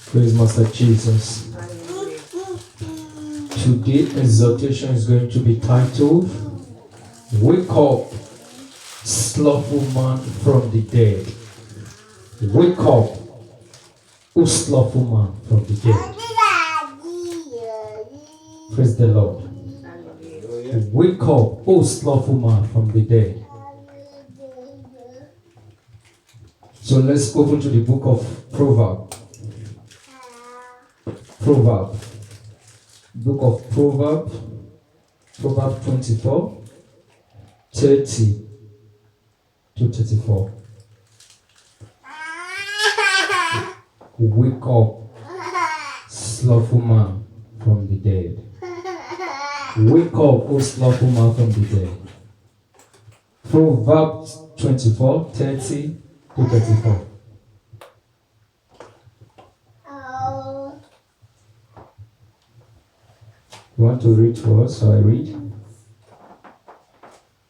Praise Master Jesus. Today's exhortation is going to be titled, Wake Up, Slothful Man from the Dead. Wake up, O slothful man from the dead. Praise the Lord. Wake up, O slothful man from the dead. So let's open to the book of Proverbs. Book of Proverbs. Proverbs 24, 30 to 34. Wake up, slothful man from the dead. Wake up, O slothful man from the dead. Proverbs 24, 30 to 34. You want to read for us, so I read?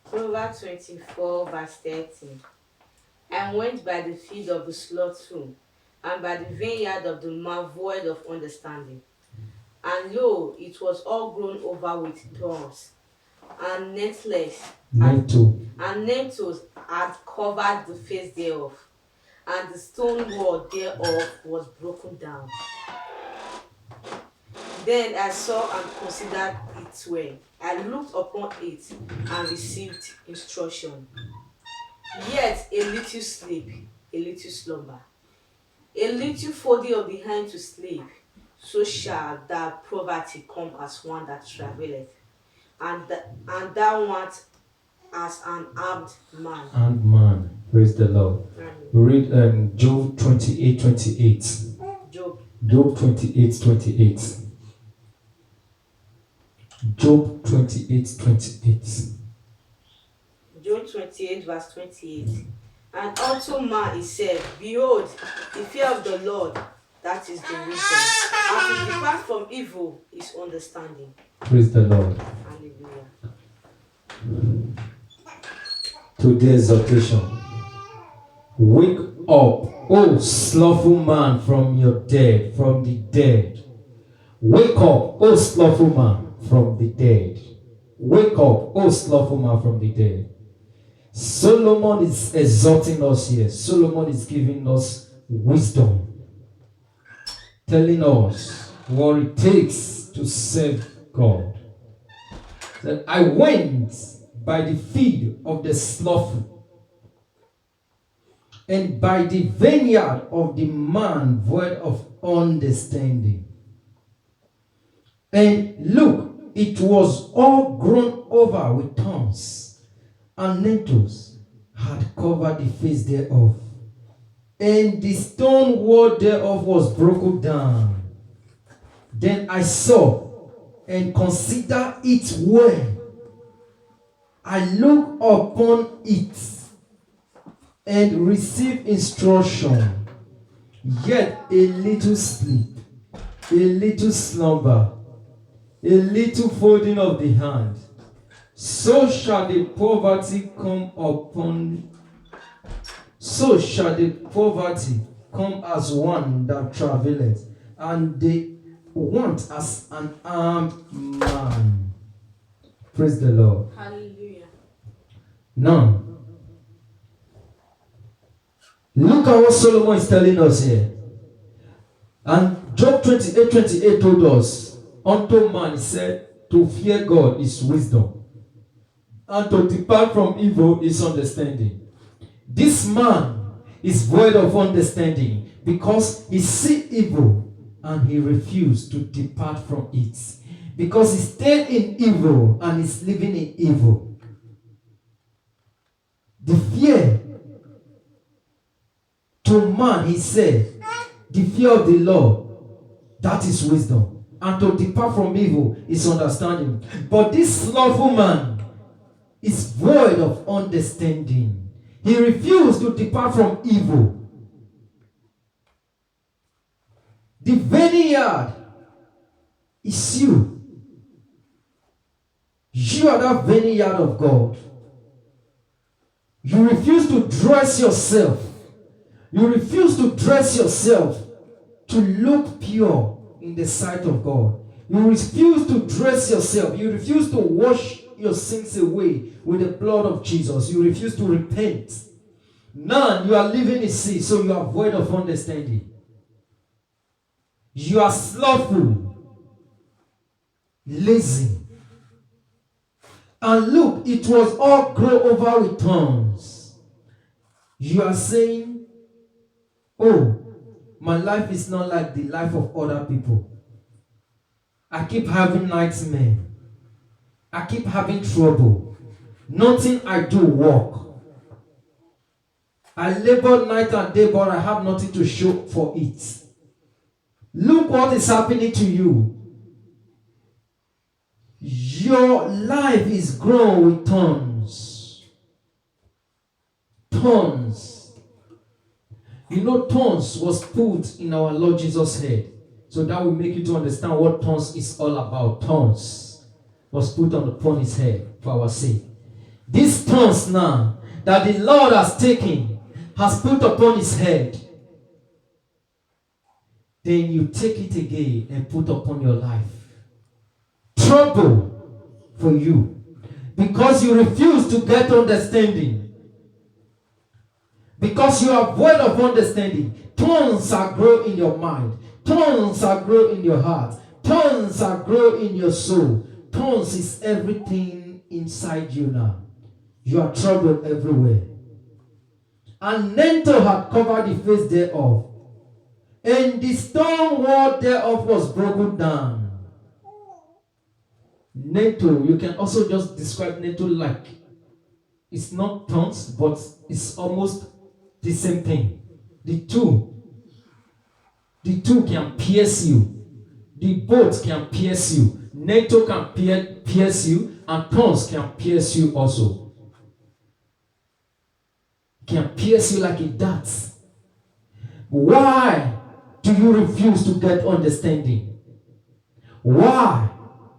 Proverbs 24, verse 30. And went by the field of the slothful, and by the vineyard of the man void of understanding. And lo, it was all grown over with thorns, and nettles had covered the face thereof, and the stone wall thereof was broken down. Then I saw and considered it well. I looked upon it and received instruction. Yet a little sleep, a little slumber, a little folding of the hand to sleep, so shall that poverty come as one that travelleth, and thou art as an armed man. Armed man. Praise the Lord. We read Job 28, 28. Job 28, 28. Job 28, 28. Job 28, verse 28. And unto man he said, Behold, the fear of the Lord, that is the wisdom, and to depart from evil is understanding. Praise the Lord. Hallelujah. Today's exhortation. Wake up, O slothful man from your dead, from the dead. Wake up, O slothful man from the dead. Wake up, O slothful man from the dead. Solomon is exhorting us here. Solomon is giving us wisdom, telling us what it takes to serve God. That I went by the field of the slothful, and by the vineyard of the man void of understanding. And look, it was all grown over with thorns, and nettles had covered the face thereof, and the stone wall thereof was broken down. Then I saw and considered it well. I looked upon it and received instruction. Yet a little sleep, a little slumber, a little folding of the hand, so shall the poverty come as one that travelleth, and the want as an armed man. Praise the Lord. Hallelujah. Now, look at what Solomon is telling us here. And Job 28, 28 told us, unto man, he said, to fear God is wisdom, and to depart from evil is understanding. This man is void of understanding because he see evil and he refused to depart from it. Because he stayed in evil and is living in evil. The fear to man, he said, the fear of the Lord, that is wisdom. And to depart from evil is understanding. But this slothful man is void of understanding. He refused to depart from evil. The vineyard is you. You are that vineyard of God. You refuse to dress yourself. You refuse to dress yourself to look pure in the sight of God. You refuse to dress yourself. You refuse to wash your sins away with the blood of Jesus. You refuse to repent. Now you are living in sin, so you are void of understanding. You are slothful, lazy. And look, it was all grow over with thorns. You are saying, oh, my life is not like the life of other people. I keep having nightmares. I keep having trouble. Nothing I do work. I labor night and day, but I have nothing to show for it. Look what is happening to you. Your life is grown with thorns. Thorns. You know, thorns was put in our Lord Jesus' head. So that will make you to understand what thorns is all about. Thorns was put upon his head for our sake. These thorns now that the Lord has taken, has put upon his head, then you take it again and put upon your life. Trouble for you. Because you refuse to get understanding. Because you are void of understanding. Thorns are growing in your mind. Thorns are growing in your heart. Thorns are growing in your soul. Thorns is everything inside you now. You are troubled everywhere. And Nento had covered the face thereof. And the stone wall thereof was broken down. Nento, you can also just describe Nento like it's not thorns, but it's almost the same thing. The two can pierce you. The both can pierce you. Nento can pierce you, and thorns can pierce you also. Can pierce you like a dart. Why do you refuse to get understanding? Why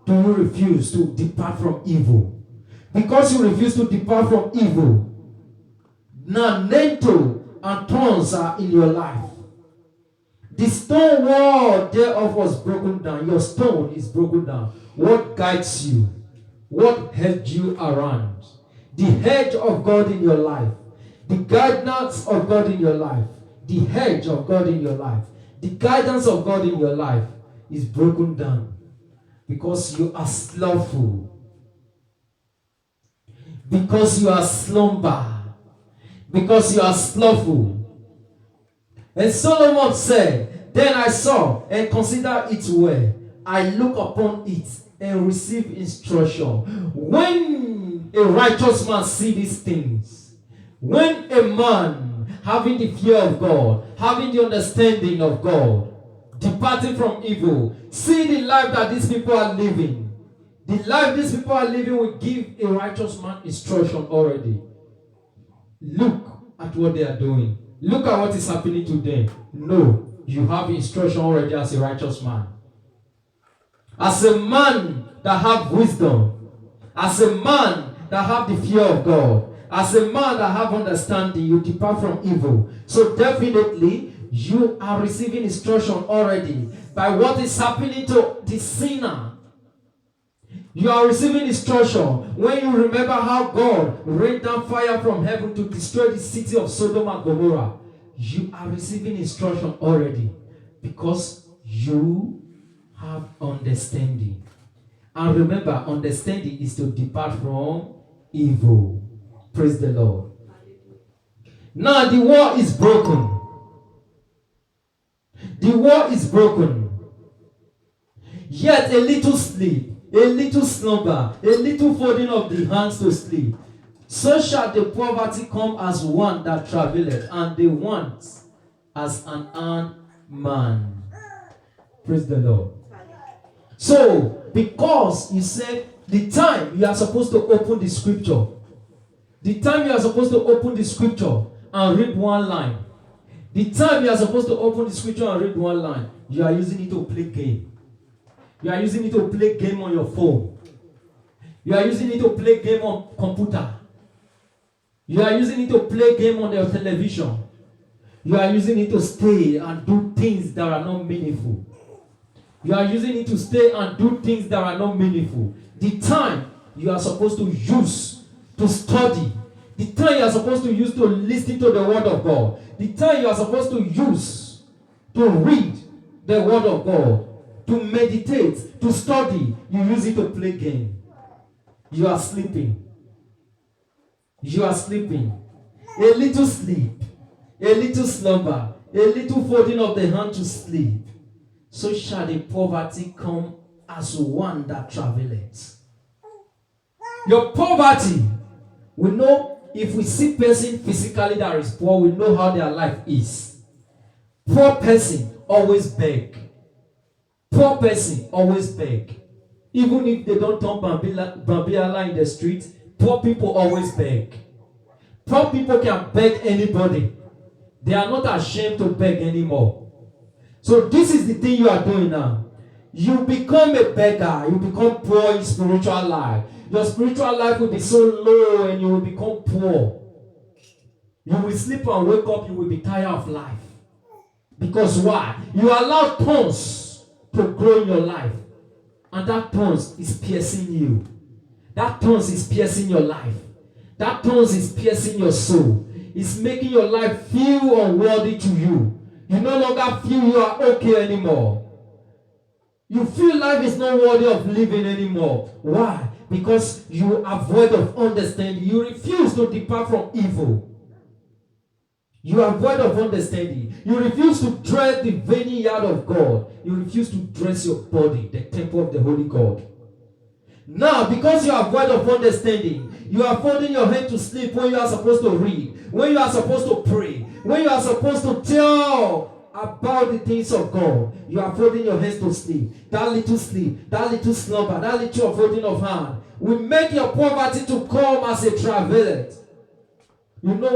do you refuse to depart from evil? Because you refuse to depart from evil. Now Nento and thorns are in your life. The stone wall thereof was broken down. Your stone is broken down. What guides you? What helps you around? The hedge of God in your life. The guidance of God in your life. The hedge of God in your life. The guidance of God in your life is broken down. Because you are slothful. Because you are slumber. Because you are slothful. And Solomon said, then I saw and considered it well. I look upon it and receive instruction. When a righteous man sees these things, when a man having the fear of God, having the understanding of God, departing from evil, see the life that these people are living, the life these people are living will give a righteous man instruction already. Look at what they are doing. Look at what is happening to them. No, you have instruction already as a righteous man. As a man that have wisdom, as a man that have the fear of God, as a man that have understanding, you depart from evil. So definitely, you are receiving instruction already by what is happening to the sinner. You are receiving instruction when you remember how God rained down fire from heaven to destroy the city of Sodom and Gomorrah. You are receiving instruction already because you have understanding. And remember, understanding is to depart from evil. Praise the Lord. Now the wall is broken. The wall is broken. Yet a little sleep, a little slumber, a little folding of the hands to sleep. So shall the poverty come as one that travelleth, and the want as an armed man. Praise the Lord. So, because you said the time you are supposed to open the scripture, the time you are supposed to open the scripture and read one line, the time you are supposed to open the scripture and read one line, you are using it to play game. You are using it to play game on your phone. You are using it to play game on computer. You are using it to play game on your television. You are using it to stay and do things that are not meaningful. You are using it to stay and do things that are not meaningful. The time you are supposed to use to study, the time you are supposed to use to listen to the word of God, the time you are supposed to use to read the word of God, to meditate, to study, you use it to play game. You are sleeping. You are sleeping. A little sleep, a little slumber, a little folding of the hand to sleep. So shall the poverty come as one that traveleth. Your poverty, we know if we see person physically that is poor, we know how their life is. Poor person always beg. Poor person always beg. Even if they don't turn Bambiala in the street, poor people always beg. Poor people can beg anybody. They are not ashamed to beg anymore. So this is the thing you are doing now. You become a beggar. You become poor in spiritual life. Your spiritual life will be so low and you will become poor. You will sleep and wake up. You will be tired of life. Because why? You allow thorns to grow in your life. And that thorns is piercing you. That thorns is piercing your life. That thorns is piercing your soul. It's making your life feel unworthy to you. You no longer feel you are okay anymore. You feel life is not worthy of living anymore. Why? Because you are void of understanding. You refuse to depart from evil. You are void of understanding. You refuse to dress the vineyard of God. You refuse to dress your body, the temple of the Holy God. Now, because you are void of understanding, you are folding your head to sleep when you are supposed to read, when you are supposed to pray, when you are supposed to tell about the things of God. You are folding your hands to sleep. That little slumber, that little folding of hand will make your poverty to come as a traveler. You know,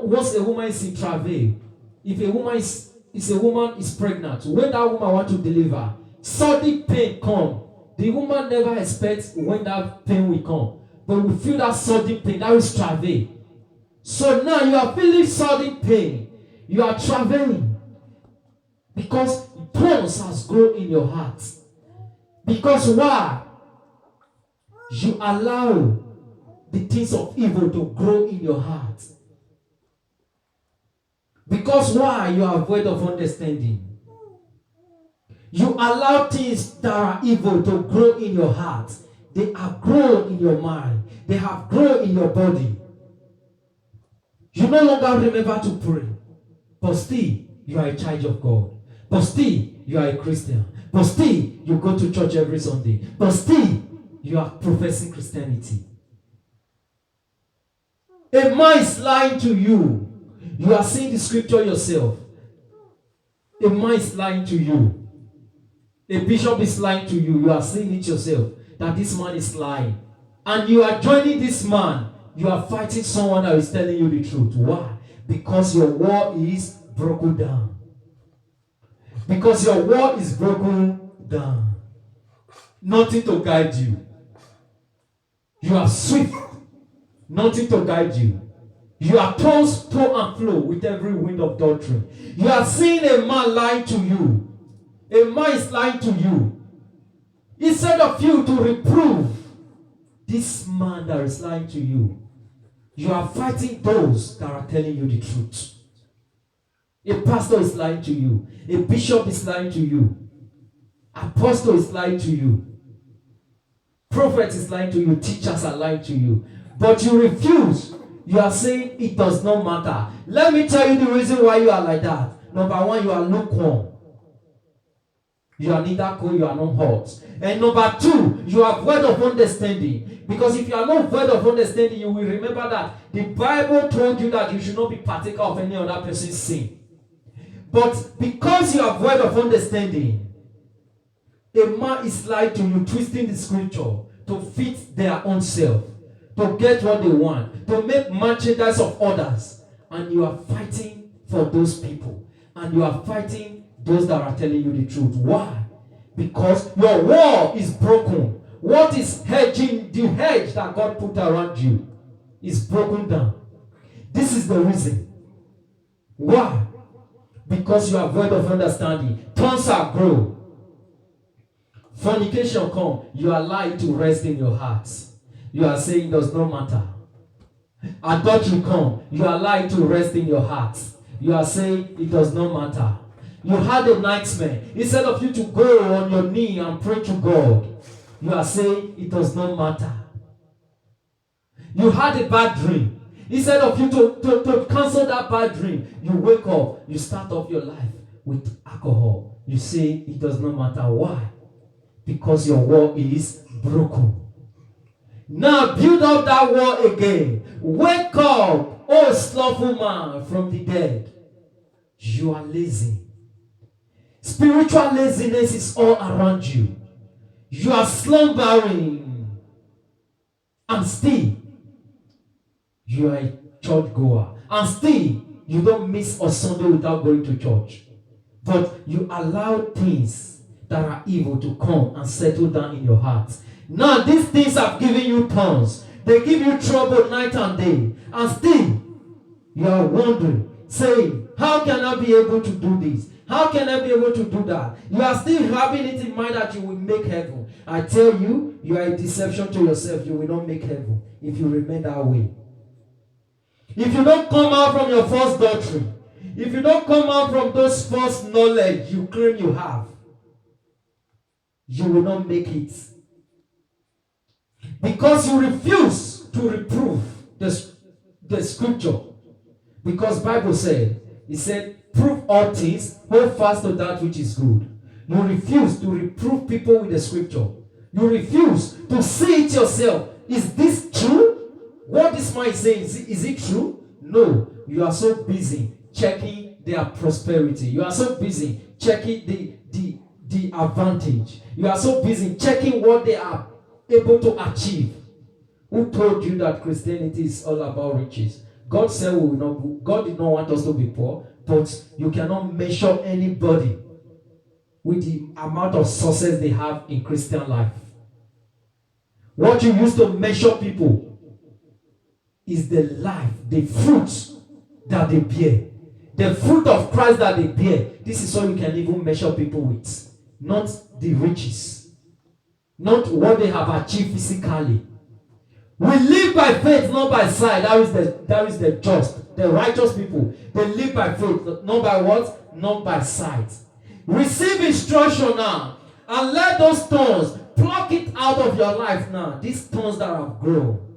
once a woman is in travail, if a woman is pregnant, when that woman wants to deliver, sudden pain come. The woman never expects when that pain will come. But we feel that sudden pain, that is travail. So now you are feeling sudden pain. You are traveling. Because thorns has grown in your heart. Because why? You allow the things of evil to grow in your heart. Because why? You are void of understanding. You allow things that are evil to grow in your heart. They are grown in your mind. They have grown in your body. You no longer remember to pray. But still, you are a child of God. But still, you are a Christian. But still, you go to church every Sunday. But still, you are professing Christianity. A man is lying to you. You are seeing the scripture yourself. A man is lying to you. A bishop is lying to you. You are seeing it yourself. That this man is lying. And you are joining this man. You are fighting someone that is telling you the truth. Why? Because your wall is broken down. Because your wall is broken down. Nothing to guide you. You are swift. Nothing to guide you. You are tossed to and fro with every wind of doctrine. You are seeing a man lying to you. A man is lying to you. Instead of you to reprove this man that is lying to you, you are fighting those that are telling you the truth. A pastor is lying to you. A bishop is lying to you. Apostle is lying to you. Prophet is lying to you. Teachers are lying to you. But you refuse. You are saying it does not matter. Let me tell you the reason why you are like that. Number one, you are lukewarm. You are neither cold, you are not hot. And number two, you are void of understanding. Because if you are not void of understanding, you will remember that the Bible told you that you should not be partaker of any other person's sin. But because you are void of understanding, a man is lying to you, twisting the scripture to fit their own self, to get what they want, to make merchandise of others. And you are fighting for those people. And you are fighting those that are telling you the truth. Why? Because your wall is broken. What is hedging, the hedge that God put around you is broken down. This is the reason. Why? because you are void of understanding. Tongues are grow. Fornication come, you allow it to rest in your heart. You are saying it does not matter. Adultery come, you allow it to rest in your heart. You are saying it does not matter. You had a nightmare. Instead of you to go on your knee and pray to God, you are saying it does not matter. You had a bad dream. Instead of you to cancel that bad dream, you wake up, you start off your life with alcohol. You say it does not matter. Why? Because your wall is broken. Now build up that wall again. Wake up, oh slothful man from the dead. You are lazy. Spiritual laziness is all around you. You are slumbering. And still, you are a church goer. And still, you don't miss a Sunday without going to church. But you allow things that are evil to come and settle down in your heart. Now, these things have given you thorns. They give you trouble night and day. And still, you are wondering, saying, how can I be able to do this? How can I be able to do that? You are still having it in mind that you will make heaven. I tell you, you are a deception to yourself. You will not make heaven if you remain that way. If you don't come out from your false doctrine, if you don't come out from those false knowledge you claim you have, you will not make it. Because you refuse to reprove the scripture. Because Bible said, it said, prove all things, hold fast to that which is good. You refuse to reprove people with the scripture. You refuse to see it yourself. Is this true? What this man is saying, is it true? No. You are so busy checking their prosperity. You are so busy checking the advantage. You are so busy checking what they are able to achieve. Who told you that Christianity is all about riches? God said we will not. God did not want us to be poor, but you cannot measure anybody with the amount of success they have in Christian life. What you use to measure people is the life, the fruits that they bear. The fruit of Christ that they bear. This is all you can even measure people with. Not the riches. Not what they have achieved physically. We live by faith, not by sight. That is the just, the righteous people. They live by faith, not by what? Not by sight. Receive instruction now. And let those thorns, pluck it out of your life now. These thorns that have grown.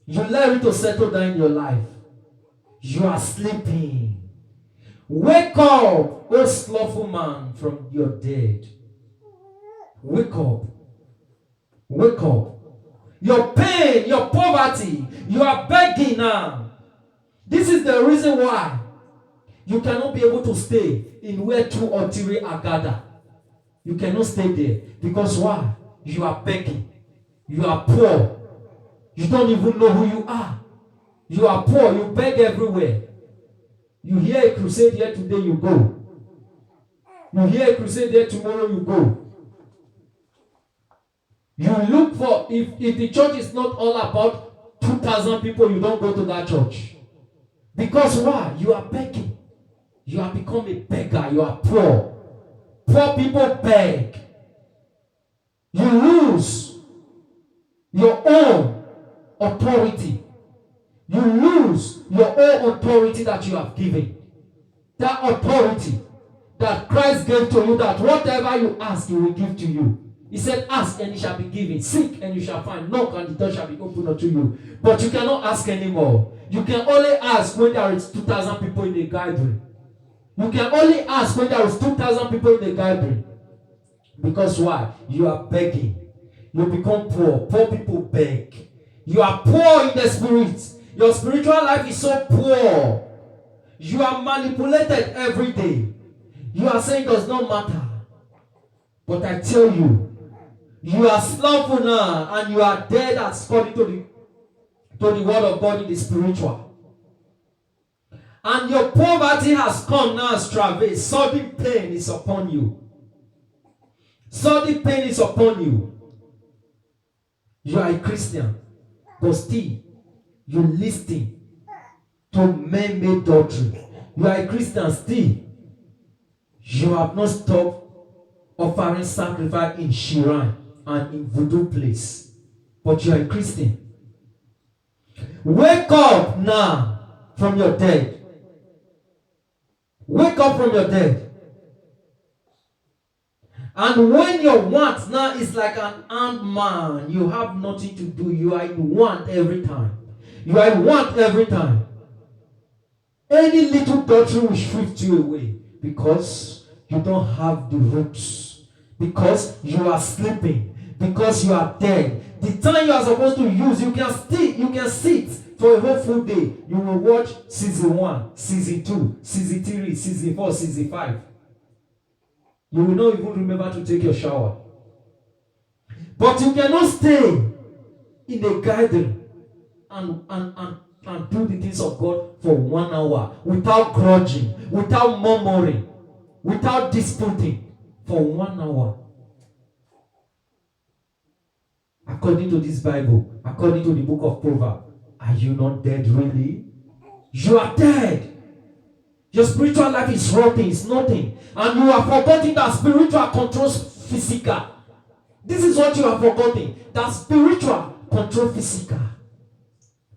You let it to settle down in your life. You are sleeping. Wake up, O slothful man, from your dead. Wake up. Wake up. Your pain, your poverty, you are begging now. This is the reason why you cannot be able to stay in where 2 or 3 are gathered. You cannot stay there. Because why? You are begging. You are poor. You don't even know who you are. You are poor. You beg everywhere. You hear a crusade here today, you go. You hear a crusade there tomorrow, you go. You look for, if the church is not all about 2,000 people, you don't go to that church. Because why? You are begging. You have become a beggar. You are poor. Poor people beg. You lose your own authority. You lose your own authority that you have given. That authority that Christ gave to you, that whatever you ask, He will give to you. He said, ask and it shall be given. Seek and you shall find. Knock and the door shall be opened unto you. But you cannot ask anymore. You can only ask when there is 2,000 people in the gathering. You can only ask when there is 2,000 people in the gathering. Because why? You are begging. You become poor. Poor people beg. You are poor in the spirit. Your spiritual life is so poor. You are manipulated every day. You are saying it does not matter. But I tell you, you are slothful now and you are dead according to the word of God in the spiritual. And your poverty has come now as travail. Sudden pain is upon you. Sudden pain is upon you. You are a Christian, but still you listen to man-made doctrine. You are a Christian still. You have not stopped offering sacrifice in shrine and in voodoo place, but you are a Christian. Wake up now from your dead. Wake up from your dead. And when your want now is like an armed man, you have nothing to do. You are in want every time. You are in want every time. Any little doctrine will shift you away because you don't have the roots. Because you are sleeping. Because you are dead. The time you are supposed to use, you can sit for a whole full day. You will watch season 1, season 2, season 3, season 4, season 5. You will not even remember to take your shower. But you cannot stay in a garden and do the things of God for 1 hour without grudging, without murmuring, without disputing for 1 hour. According to this Bible, according to the book of Proverbs, are you not dead really? You are dead. Your spiritual life is rotting, it's nothing. And you are forgetting that spiritual controls physical. This is what you are forgetting. That spiritual control physical.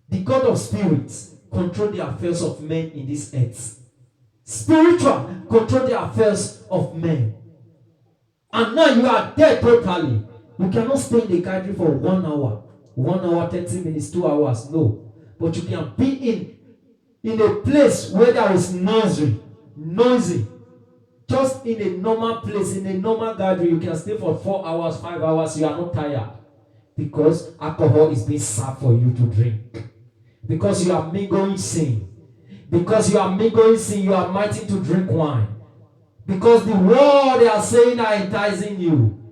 The God of spirits control the affairs of men in this earth. Spiritual control the affairs of men. And now you are dead totally. You cannot stay in the country for 1 hour. 1 hour, 30 minutes, 2 hours. No. But you can be in a place where there is noisy. Just in a normal place, in a normal gathering, you can stay for 4 hours, 5 hours. You are not tired. Because alcohol is being served for you to drink. Because you are mingling sin. Because you are mingling sin, you are mighty to drink wine. Because the word they are saying are enticing you.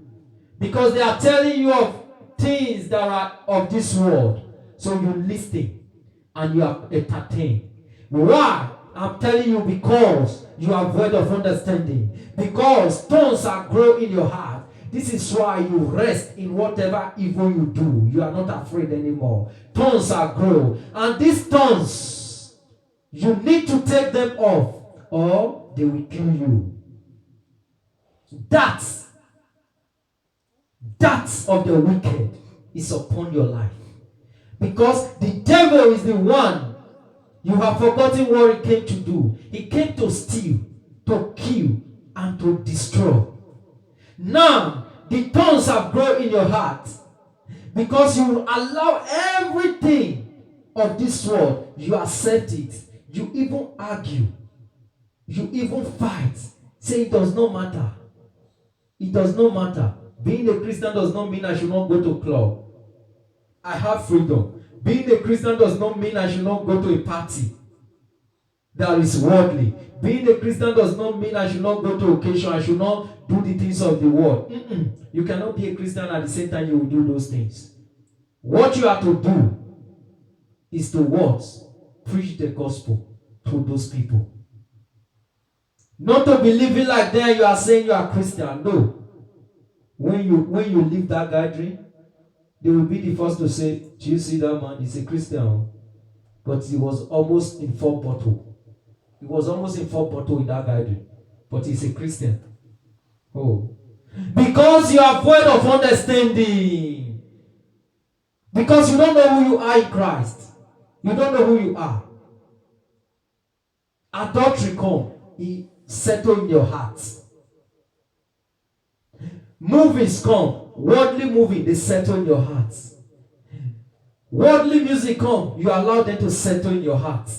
Because they are telling you of things that are of this world. So you listen and you are entertained. Why? I'm telling you because you are void of understanding. Because stones are growing in your heart. This is why you rest in whatever evil you do. You are not afraid anymore. Thorns are grow. And these thorns, you need to take them off or they will kill you. That of the wicked is upon your life. Because the devil is the one. You have forgotten what he came to do. He came to steal, to kill, and to destroy. Now, the thorns have grown in your heart. Because you allow everything of this world. You accept it. You even argue. You even fight. Say it does not matter. It does not matter. Being a Christian does not mean I should not go to a club. I have freedom. Being a Christian does not mean I should not go to a party that is worldly. Being a Christian does not mean I should not go to occasion. I should not do the things of the world. You cannot be a Christian at the same time you will do those things. What you have to do is to what? Preach the gospel to those people. Not to be living like them, you are saying you are Christian. No. When you leave that gathering, they will be the first to say, do you see that man? He's a Christian. But he was almost in 4 bottle. He was almost in 4 bottle in that gathering. But he's a Christian. Oh. Because you are void of understanding. Because you don't know who you are in Christ. You don't know who you are. Adultery come. He settle in your heart. Movies come. Worldly movie, they settle in your heart. Worldly music come. You allow them to settle in your heart.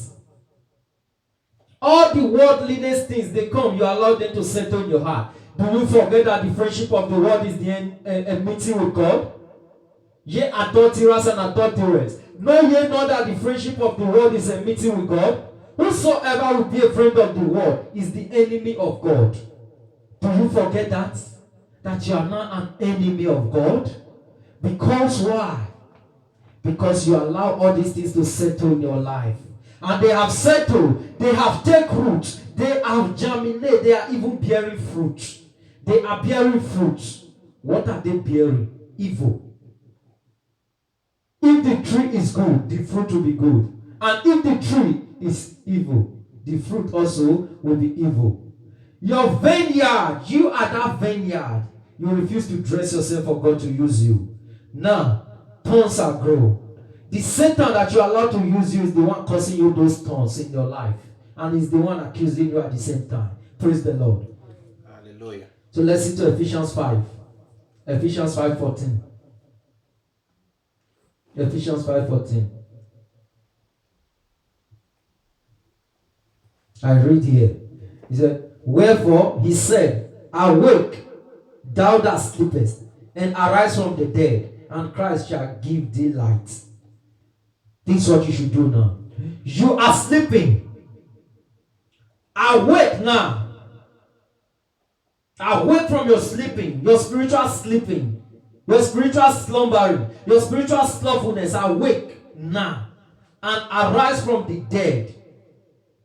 All the worldliness things, they come. You allow them to settle in your heart. Do you forget that the friendship of the world is the enmity with God? Ye adulterers and adulterers. Know ye not that the friendship of the world is enmity with God? Whosoever will be a friend of the world is the enemy of God. Do you forget that? That you are not an enemy of God? Because why? Because you allow all these things to settle in your life. And they have settled. They have taken root. They have germinated. They are even bearing fruit. They are bearing fruit. What are they bearing? Evil. If the tree is good, the fruit will be good. And if the tree is evil, the fruit also will be evil. Your vineyard, you are that vineyard. You refuse to dress yourself for God to use you. Now, thorns are grown. The Satan that you allow to use you is the one causing you those thorns in your life. And is the one accusing you at the same time. Praise the Lord. Hallelujah. So let's see to Ephesians 5. Ephesians 5:14. Ephesians 5:14. I read here. He said, wherefore he said, awake, thou that sleepest, and arise from the dead, and Christ shall give thee light. This is what you should do now. You are sleeping. Awake now. Awake from your sleeping, your spiritual sleeping, your spiritual slumbering, your spiritual slothfulness. Awake now and arise from the dead,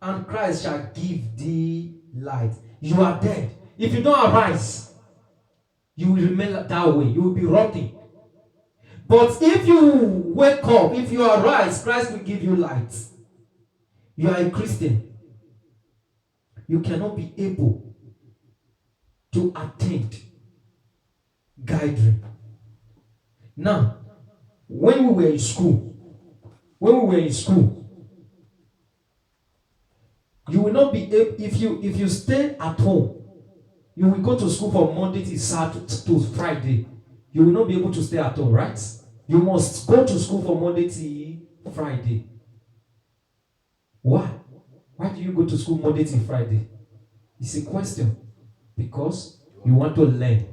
and Christ shall give thee light. You are dead. If you don't arise, you will remain that way. You will be rotting. But if you wake up, if you arise, Christ will give you light. You are a Christian. You cannot be able to attend gathering. Now, when we were in school, you will not be able, if you stay at home, you will go to school from Monday to Saturday to Friday. You will not be able to stay at home, right? You must go to school from Monday to Friday. Why? Why do you go to school Monday to Friday? It's a question. Because you want to learn,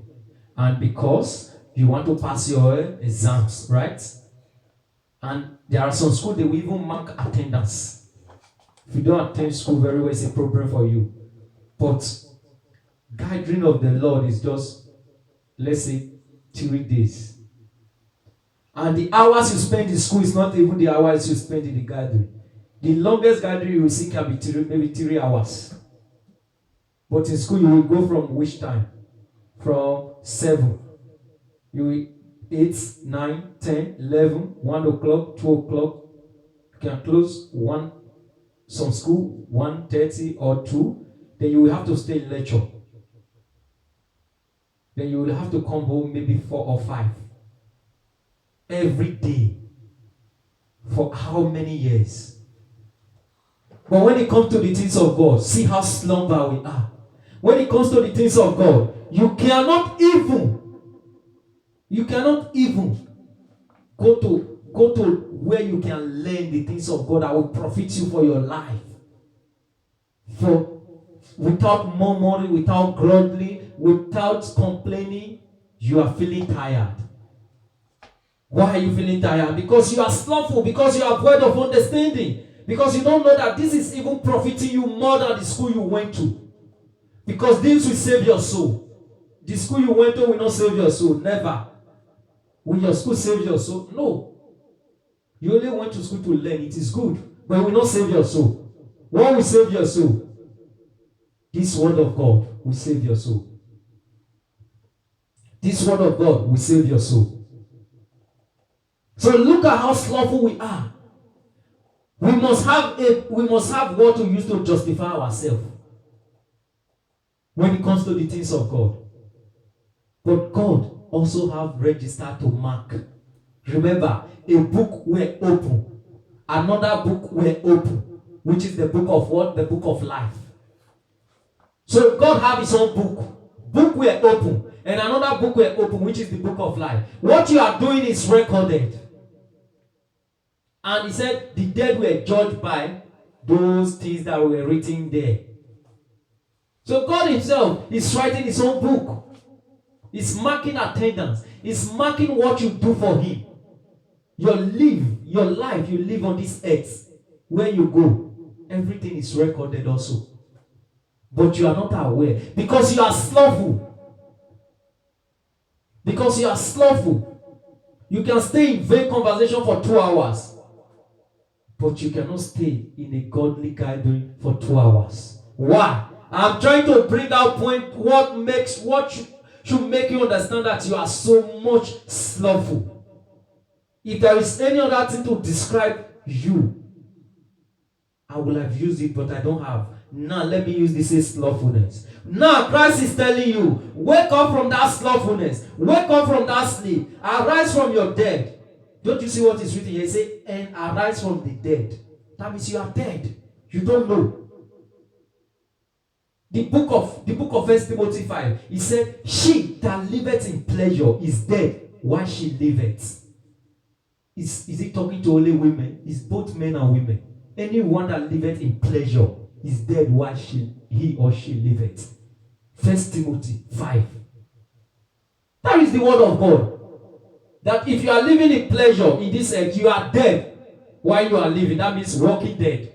and because you want to pass your exams, right? And there are some schools they will even mark attendance. If you don't attend school very well, it's a problem for you. But gathering of the Lord is just, let's say, 3 days. And the hours you spend in school is not even the hours you spend in the gathering. The longest gathering you will see can be maybe 3 hours. But in school, you will go from which time? From 7. You will 8, 9, 10, 11, 1 o'clock, 2 o'clock. You can close 1, some school, 1:30 or 2. Then you will have to stay in lecture. Then you will have to come home maybe 4 or 5. Every day. For how many years? But when it comes to the things of God, see how slumber we are. When it comes to the things of God, you cannot even go to where you can learn the things of God that will profit you for your life. For without murmuring, without grumbling, without complaining, you are feeling tired. Why are you feeling tired? Because you are slothful, because you are void of understanding, because you don't know that this is even profiting you more than the school you went to. Because this will save your soul. The school you went to will not save your soul. Never. Will your school save your soul? No. You only went to school to learn. It is good. But it will not save your soul. What will save your soul? This word of God will save your soul. This word of God will save your soul. So look at how slothful we are. We must have what to use to justify ourselves when it comes to the things of God. But God also have registered to mark. Remember, a book will open. Another book will open. Which is the book of what? The book of life. So God have his own book. Book will open. And another book will open, which is the book of life. What you are doing is recorded. And he said, the dead were judged by those things that were written there. So God himself is writing his own book. He's marking attendance. He's marking what you do for him. Your life you live on this earth. Where you go, everything is recorded also. But you are not aware. Because you are slothful. Because you are slothful. You can stay in vain conversation for 2 hours. But you cannot stay in a godly gathering for 2 hours. Why? I'm trying to bring out point what should make you understand that you are so much slothful. If there is any other thing to describe you, I will have used it, but I don't have. Now, let me use this as slothfulness. Now, Christ is telling you, wake up from that slothfulness. Wake up from that sleep. Arise from your dead. Don't you see what is written here? He says, and arise from the dead. That means you are dead. You don't know. The book of 1 Timothy 5, he said, she that liveth in pleasure is dead while she liveth. Is it talking to only women? It's both men and women. Anyone that liveth in pleasure is dead while he or she liveth. 1 Timothy 5. That is the word of God. That if you are living in pleasure in this earth, you are dead while you are living. That means walking dead.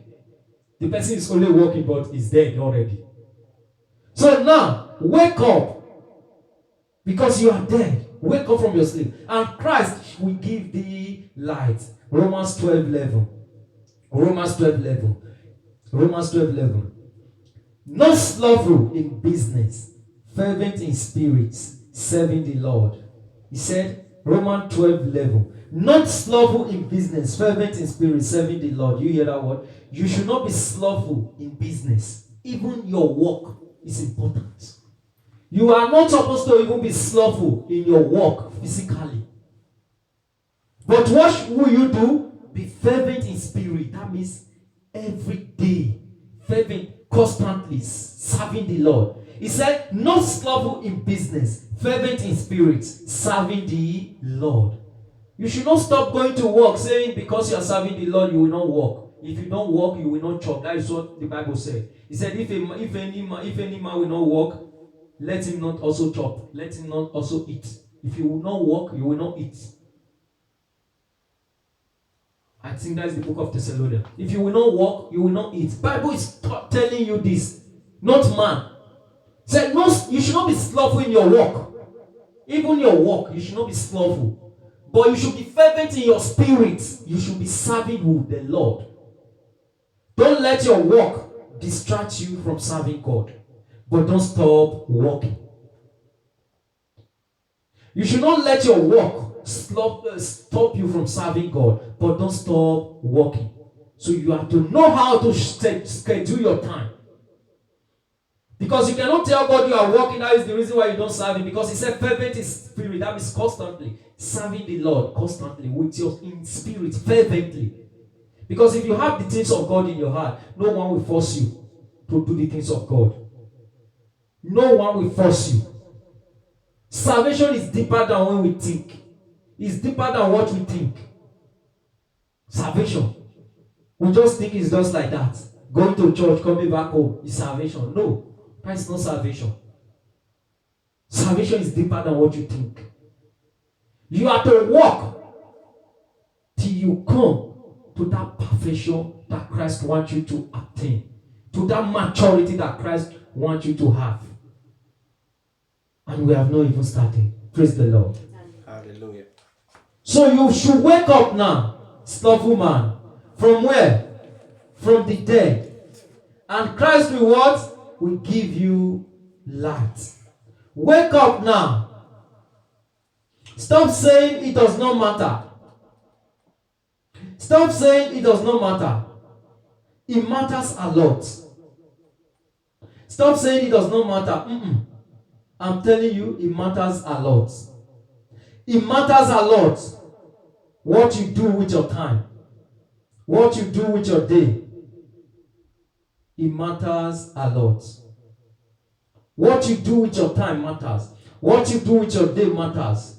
The person is only walking but is dead already. So now, wake up. Because you are dead. Wake up from your sleep. And Christ will give thee light. Romans 12:11. Romans 12:11. Romans 12:11. Not slothful in business, fervent in spirit, serving the Lord. He said, Romans 12:11. Not slothful in business, fervent in spirit, serving the Lord. You hear that word? You should not be slothful in business. Even your work is important. You are not supposed to even be slothful in your work physically. But what will you do? Be fervent in spirit. That means every day, fervent, constantly serving the Lord. He said, not slothful in business, fervent in spirit, serving the Lord. You should not stop going to work saying because you are serving the Lord, you will not work. If you don't work, you will not chop. That is what the Bible said. He said, if any man will not work, let him not also chop. Let him not also eat. If you will not work, you will not eat. I think that's the book of Thessalonians. If you will not work, you will not eat. Bible is telling you this, not man. Said no, you should not be slothful in your work. Even your work, you should not be slothful. But you should be fervent in your spirit. You should be serving with the Lord. Don't let your work distract you from serving God. But don't stop working. You should not let your work stop you from serving God. But don't stop working. So you have to know how to schedule your time. Because you cannot tell God you are working. That is the reason why you don't serve Him. Because He said fervent in spirit. That means constantly. Serving the Lord constantly with your in spirit, fervently. Because if you have the things of God in your heart, no one will force you to do the things of God. No one will force you. Salvation is deeper than when we think. It's deeper than what we think. Salvation. We just think it's just like that. Going to church, coming back home is salvation. No. That is not salvation. Salvation is deeper than what you think. You have to walk till you come to that perfection that Christ wants you to attain. To that maturity that Christ wants you to have. And we have not even started. Praise the Lord. Hallelujah. So you should wake up now, slothful man. From where? From the dead. And Christ will what? Will give you light. Wake up now. Stop saying it does not matter. Stop saying it does not matter. It matters a lot. Stop saying it does not matter. I'm telling you, it matters a lot. It matters a lot what you do with your time. What you do with your day. It matters a lot. What you do with your time matters. What you do with your day matters.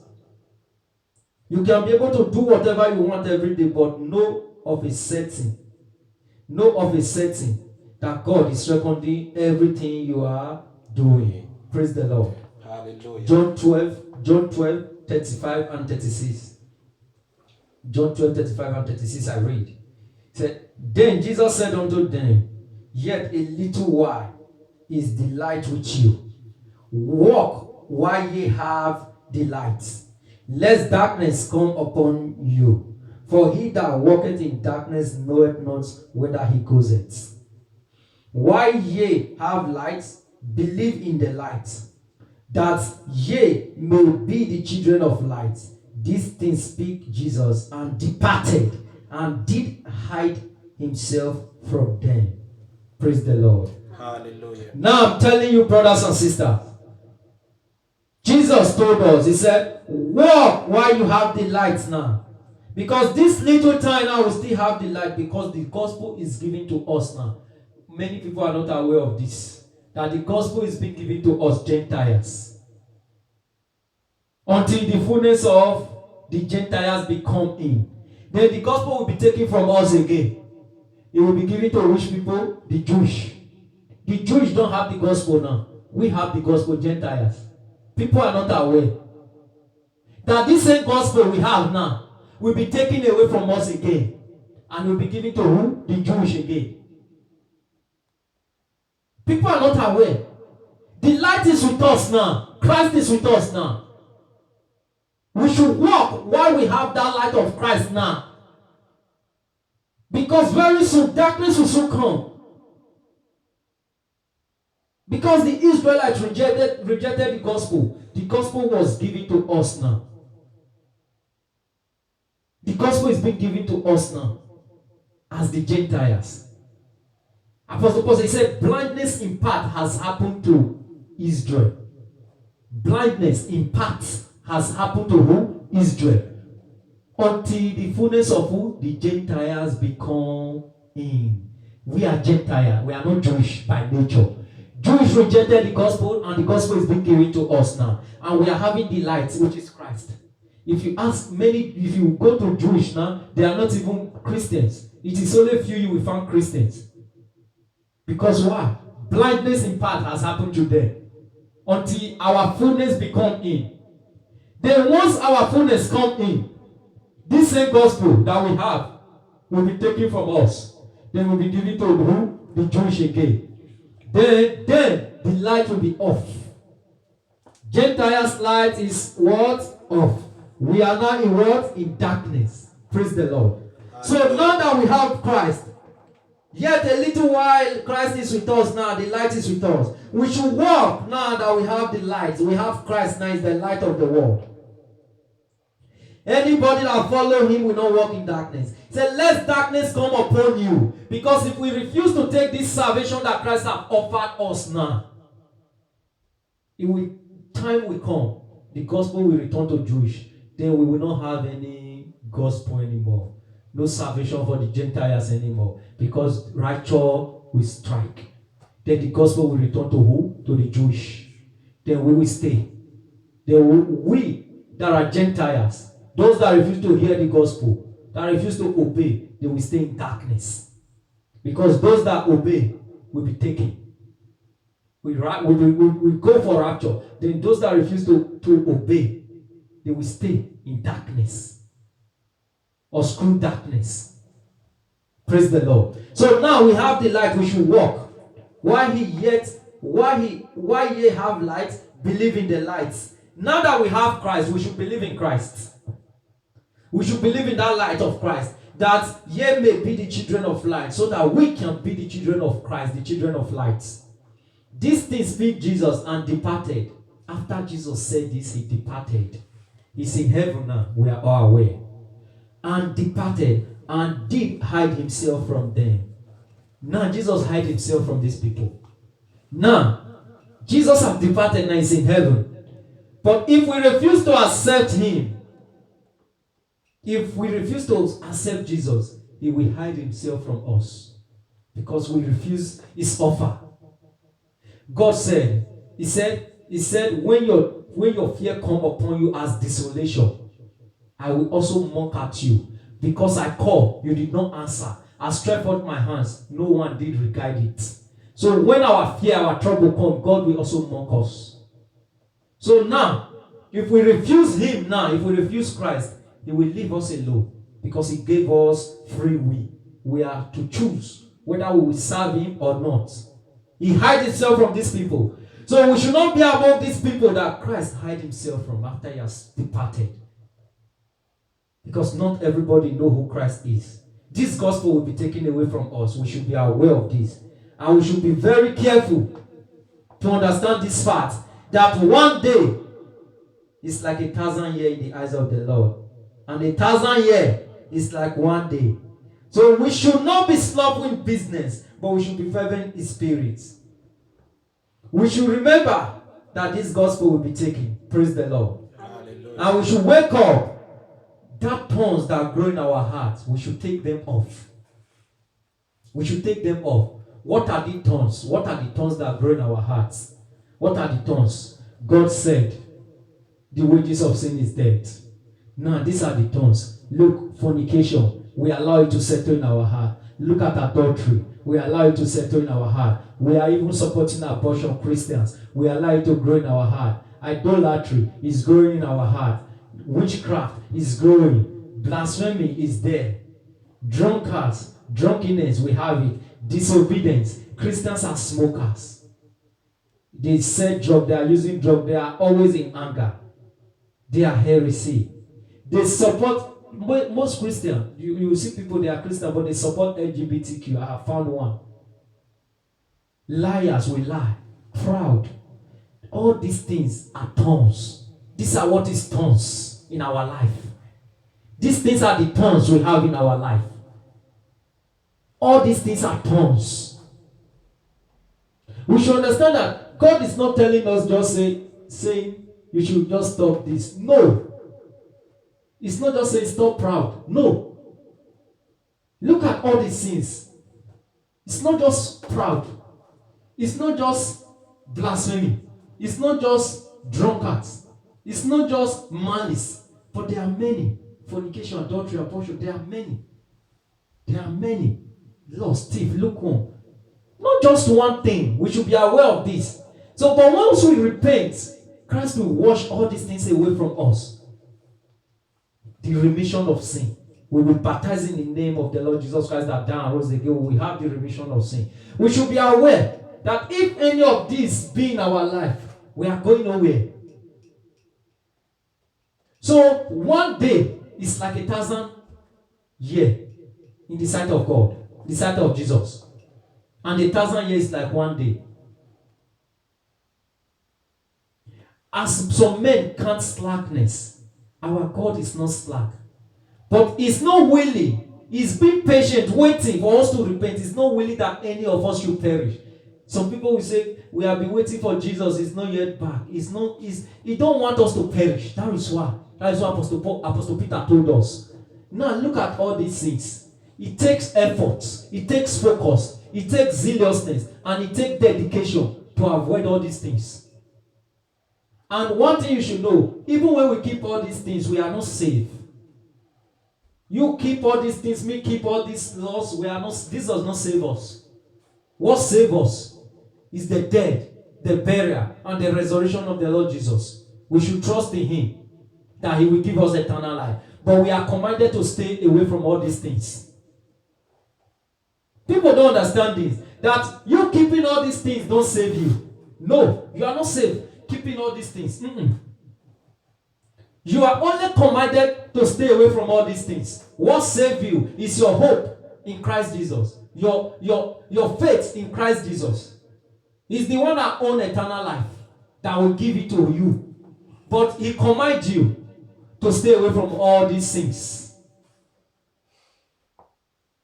You can be able to do whatever you want every day, but know of a setting. Know of a setting that God is recording everything you are doing. Praise the Lord. Hallelujah. John 12, 35 and 36. John 12, 35 and 36, I read. It said, then Jesus said unto them, yet a little while is the light with you. Walk while ye have the light, lest darkness come upon you. For he that walketh in darkness knoweth not whither he goeth. While ye have light, believe in the light, that ye may be the children of light. These things speak Jesus, and departed, and did hide himself from them. Praise the Lord. Hallelujah. Now I'm telling you, brothers and sisters, Jesus told us, he said, walk while you have the light now. Because this little time now we still have the light because the gospel is given to us now. Many people are not aware of this. That the gospel is being given to us Gentiles. Until the fullness of the Gentiles become in. Then the gospel will be taken from us again. It will be given to which people? The Jewish. The Jewish don't have the gospel now. We have the gospel, Gentiles. People are not aware that this same gospel we have now will be taken away from us again. And will be given to who? The Jewish again. People are not aware. The light is with us now. Christ is with us now. We should walk while we have that light of Christ now. Because very soon, darkness will soon come. Because the Israelites rejected the gospel. The gospel was given to us now. The gospel is being given to us now. As the Gentiles. Apostle Paul said, blindness in part has happened to Israel. Blindness in part has happened to who? Israel. Until the fullness of who? The Gentiles become in. We are Gentile. We are not Jewish by nature. Jewish rejected the gospel and the gospel is being given to us now. And we are having the light, which is Christ. If you ask if you go to Jewish now, they are not even Christians. It is only few you will find Christians. Because why? Blindness in part has happened to them. Until our fullness become in. Then once our fullness come in, this same gospel that we have will be taken from us. Then will be given to who? The Jewish again. Then the light will be off. Gentiles' light is what? Off. We are now in what? In darkness. Praise the Lord. So now that we have Christ, yet a little while Christ is with us now, the light is with us. We should walk now that we have the light. We have Christ now, is the light of the world. Anybody that follow him will not walk in darkness. He said, let darkness come upon you. Because if we refuse to take this salvation that Christ has offered us now, time will come, the gospel will return to Jewish. Then we will not have any gospel anymore. No salvation for the Gentiles anymore. Because rapture will strike. Then the gospel will return to who? To the Jewish. Then we will stay. Then we that are Gentiles, those that refuse to hear the gospel, that refuse to obey, they will stay in darkness. Because those that obey will be taken. We go for rapture. Then those that refuse to obey, they will stay in darkness. Obscure darkness. Praise the Lord. So now we have the light, we should walk. Why ye have light, believe in the light. Now that we have Christ, we should believe in Christ. We should believe in that light of Christ. That ye may be the children of light. So that we can be the children of Christ, the children of light. This thing speak Jesus and departed. After Jesus said this, he departed. He's in heaven now, we are all aware. And departed and did hide himself from them. Now Jesus hide himself from these people. Now, Jesus has departed, now he's in heaven. But if we refuse to accept him, if we refuse to accept Jesus, he will hide himself from us. Because we refuse his offer. God said, he said, when your fear come upon you as desolation, I will also mock at you. Because I called, you did not answer. I stretched out my hands, no one did regard it. So when our fear, our trouble come, God will also mock us. So now, if we refuse him now, if we refuse Christ, he will leave us alone. Because he gave us free will. We are to choose whether we will serve him or not. He hid himself from these people. So we should not be among these people that Christ hid himself from after he has departed. Because not everybody know who Christ is. This gospel will be taken away from us. We should be aware of this. And we should be very careful to understand this fact. That one day is like 1,000 years in the eyes of the Lord. And 1,000 years is like one day. So we should not be slothful in business, but we should be fervent in spirit. We should remember that this gospel will be taken. Praise the Lord. Hallelujah. And we should wake up. That thorns that grow in our hearts, we should take them off. We should take them off. What are the thorns? What are the thorns that grow in our hearts? What are the thorns? God said, the wages of sin is death. Now, these are the thorns. Look, fornication, we allow it to settle in our heart. Look at adultery, we allow it to settle in our heart. We are even supporting abortion Christians. We allow it to grow in our heart. Idolatry is growing in our heart. Witchcraft is growing. Blasphemy is there. Drunkards, drunkenness, we have it. Disobedience. Christians are smokers. They sell drugs, they are using drugs, they are always in anger. They are heresy. They support, most Christians, you see people, they are Christian, but they support LGBTQ. I have found one. Liars will lie. Proud. All these things are thorns. These are what is thorns in our life. These things are the thorns we have in our life. All these things are thorns. We should understand that God is not telling us just saying you should just stop this. No. It's not just saying stop proud. No. Look at all these things. It's not just proud. It's not just blasphemy. It's not just drunkards. It's not just malice. But there are many. Fornication, adultery, abortion. There are many. There are many. Lust, thief, lukewarm. Not just one thing. We should be aware of this. So, but once we repent, Christ will wash all these things away from us. The remission of sin. We will baptize in the name of the Lord Jesus Christ that died and rose again. We have the remission of sin. We should be aware that if any of these be in our life, we are going nowhere. So, one day is like 1,000 years in the sight of God, the sight of Jesus. And 1,000 years is like one day. As some men count slackness, our God is not slack. But He's not willing. He's being patient, waiting for us to repent. He's not willing that any of us should perish. Some people will say, we have been waiting for Jesus. He's not yet back. He don't want us to perish. That is why Apostle Peter told us. Now look at all these things. It takes effort. It takes focus. It takes zealousness. And it takes dedication to avoid all these things. And one thing you should know, even when we keep all these things, we are not safe. You keep all these things, me keep all these laws, this does not save us. What saves us is the death, the burial, and the resurrection of the Lord Jesus. We should trust in Him that He will give us eternal life. But we are commanded to stay away from all these things. People don't understand this. That you keeping all these things don't save you. No, you are not saved keeping all these things. You are only commanded to stay away from all these things. What saves you is your hope in Christ Jesus. Your faith in Christ Jesus. He's the one that owns eternal life, that will give it to you. But He commands you to stay away from all these things.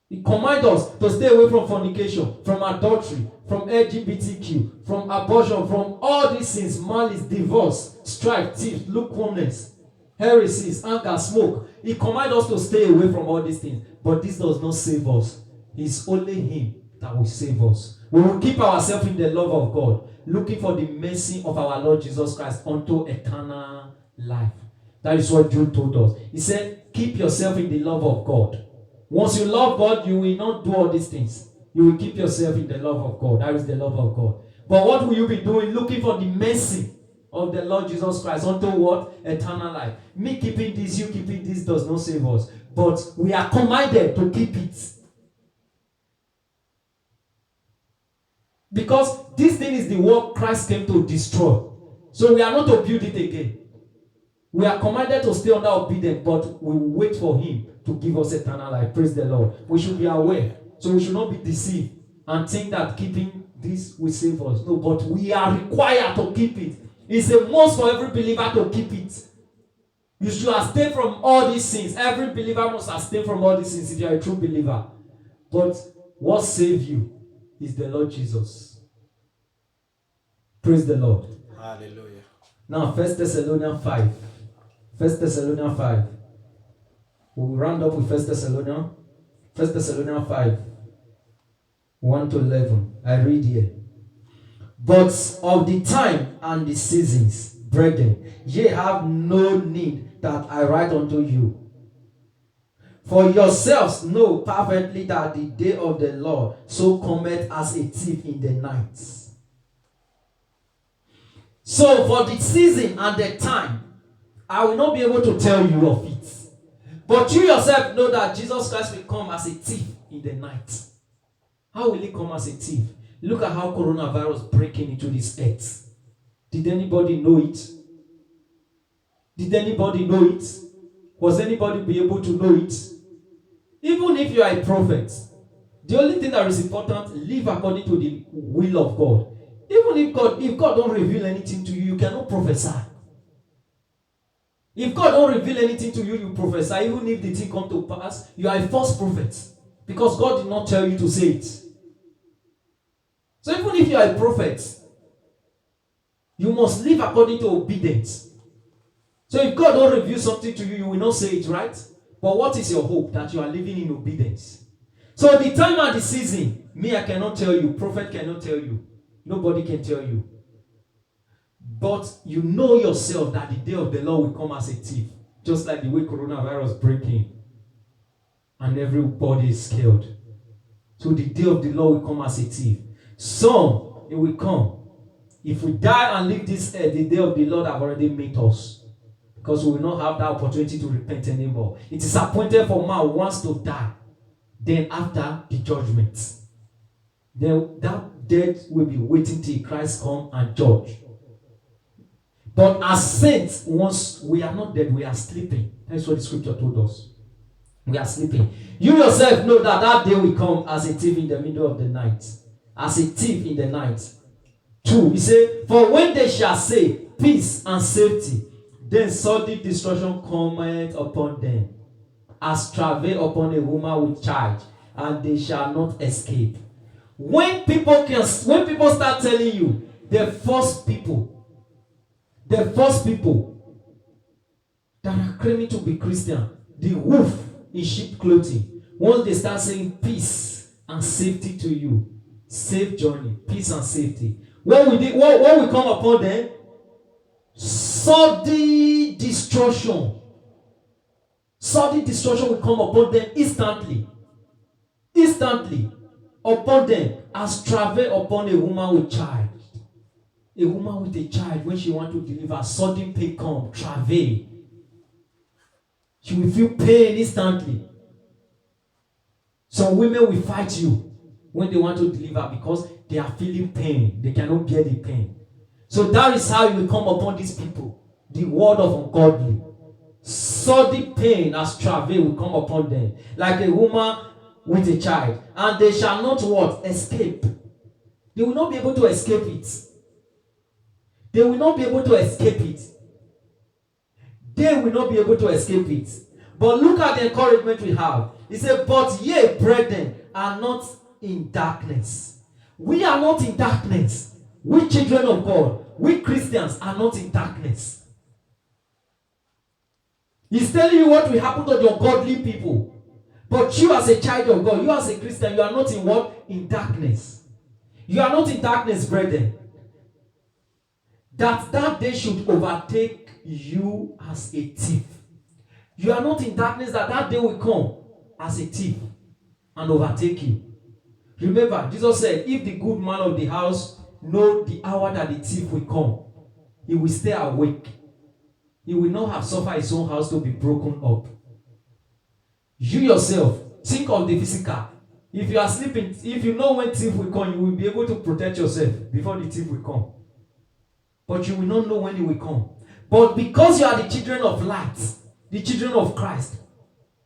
He commands us to stay away from fornication, from adultery, from LGBTQ, from abortion, from all these things, malice, divorce, strife, thief, lukewarmness, heresies, anger, smoke. He commands us to stay away from all these things. But this does not save us. It's only Him that will save us. We will keep ourselves in the love of God, looking for the mercy of our Lord Jesus Christ unto eternal life. That is what Jude told us. He said, keep yourself in the love of God. Once you love God, you will not do all these things. You will keep yourself in the love of God. That is the love of God. But what will you be doing? Looking for the mercy of the Lord Jesus Christ unto what? Eternal life. Me keeping this, you keeping this does not save us. But we are commanded to keep it. Because this thing is the work Christ came to destroy. So we are not to build it again. We are commanded to stay under obedience, but we will wait for Him to give us eternal life. Praise the Lord. We should be aware. So we should not be deceived and think that keeping this will save us. No, but we are required to keep it. It's a must for every believer to keep it. You should abstain from all these sins. Every believer must abstain from all these sins if you are a true believer. But what saves you is the Lord Jesus. Praise the Lord. Hallelujah. Now, 1 Thessalonians 5. 1 Thessalonians 5. We'll round up with 1 Thessalonians. 1 Thessalonians 5. 1 to 11. I read here. But of the time and the seasons, brethren, ye have no need that I write unto you. For yourselves know perfectly that the day of the Lord so cometh as a thief in the night. So for the season and the time, I will not be able to tell you of it. But you yourself know that Jesus Christ will come as a thief in the night. How will he come as a thief? Look at how coronavirus breaking into this earth. Did anybody know it? Did anybody know it? Was anybody be able to know it? Even if you are a prophet, the only thing that is important, live according to the will of God. Even if God don't reveal anything to you, you cannot prophesy. If God don't reveal anything to you, you prophesy. Even if the thing come to pass, you are a false prophet. Because God did not tell you to say it. So even if you are a prophet, you must live according to obedience. So if God don't reveal something to you, you will not say it, right? But what is your hope? That you are living in obedience. So the time and the season, me, I cannot tell you. Prophet cannot tell you. Nobody can tell you. But you know yourself that the day of the Lord will come as a thief. Just like the way coronavirus breaking. And everybody is scared. So the day of the Lord will come as a thief. Some, it will come. If we die and leave this earth, the day of the Lord have already met us. Because we will not have that opportunity to repent anymore. It is appointed for man once to die. Then after the judgment. Then that death will be waiting till Christ come and judge. But as saints, once we are not dead, we are sleeping. That's what the scripture told us. We are sleeping. You yourself know that that day will come as a thief in the middle of the night. As a thief in the night. 2, he said, for when they shall say peace and safety, then sudden destruction cometh upon them, as travail upon a woman with child, and they shall not escape. When people start telling you, the first people that are claiming to be Christian, the wolf in sheep clothing, once they start saying peace and safety to you, safe journey, peace and safety, what will come upon them? Sudden destruction. Sudden destruction will come upon them instantly. Instantly upon them, as travail upon a woman with child. A woman with a child, when she wants to deliver, sudden pain come, travail. She will feel pain instantly. Some women will fight you when they want to deliver because they are feeling pain. They cannot bear the pain. So that is how you will come upon these people. The word of ungodly. Sudden pain as travail will come upon them. Like a woman with a child. And they shall not what? Escape. They will not be able to escape it. They will not be able to escape it. They will not be able to escape it. But look at the encouragement we have. He said, but ye, brethren, are not in darkness. We are not in darkness. We children of God, we Christians are not in darkness. He's telling you what will happen to the ungodly people. But you as a child of God, you as a Christian, you are not in what? In darkness. You are not in darkness, brethren. That day should overtake you as a thief. You are not in darkness, that day will come as a thief and overtake you. Remember, Jesus said, if the good man of the house know the hour that the thief will come, he will stay awake. He will not have suffered his own house to be broken up. You yourself, think of the physical. If you are sleeping, if you know when thief will come, you will be able to protect yourself before the thief will come. But you will not know when he will come. But because you are the children of light, the children of Christ,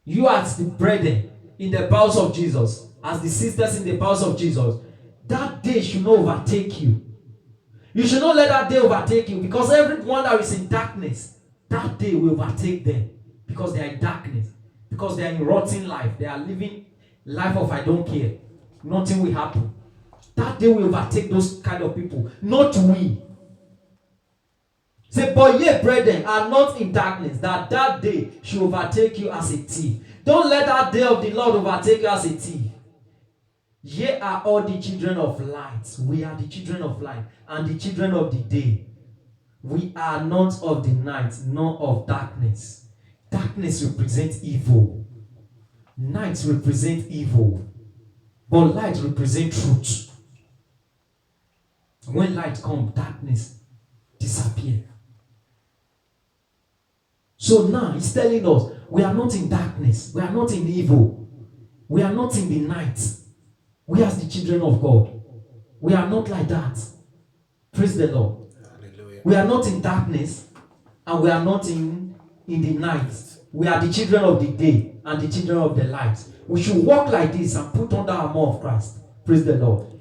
you are the brethren in the bowels of Jesus, as the sisters in the bowels of Jesus, that day should not overtake you. You should not let that day overtake you, because everyone that is in darkness, that day will overtake them, because they are in darkness, because they are in rotten life. They are living life of I don't care. Nothing will happen. That day will overtake those kind of people, not we. Say, but ye, brethren, are not in darkness, that day should overtake you as a thief. Don't let that day of the Lord overtake you as a thief. Ye are all the children of light. We are the children of light and the children of the day. We are not of the night, nor of darkness. Darkness represents evil. Night represents evil. But light represents truth. When light comes, darkness disappears. So now he's telling us, we are not in darkness. We are not in evil. We are not in the night. We are the children of God. We are not like that. Praise the Lord. Hallelujah. We are not in darkness and we are not in the night. We are the children of the day and the children of the light. We should walk like this and put on the armor of Christ. Praise the Lord.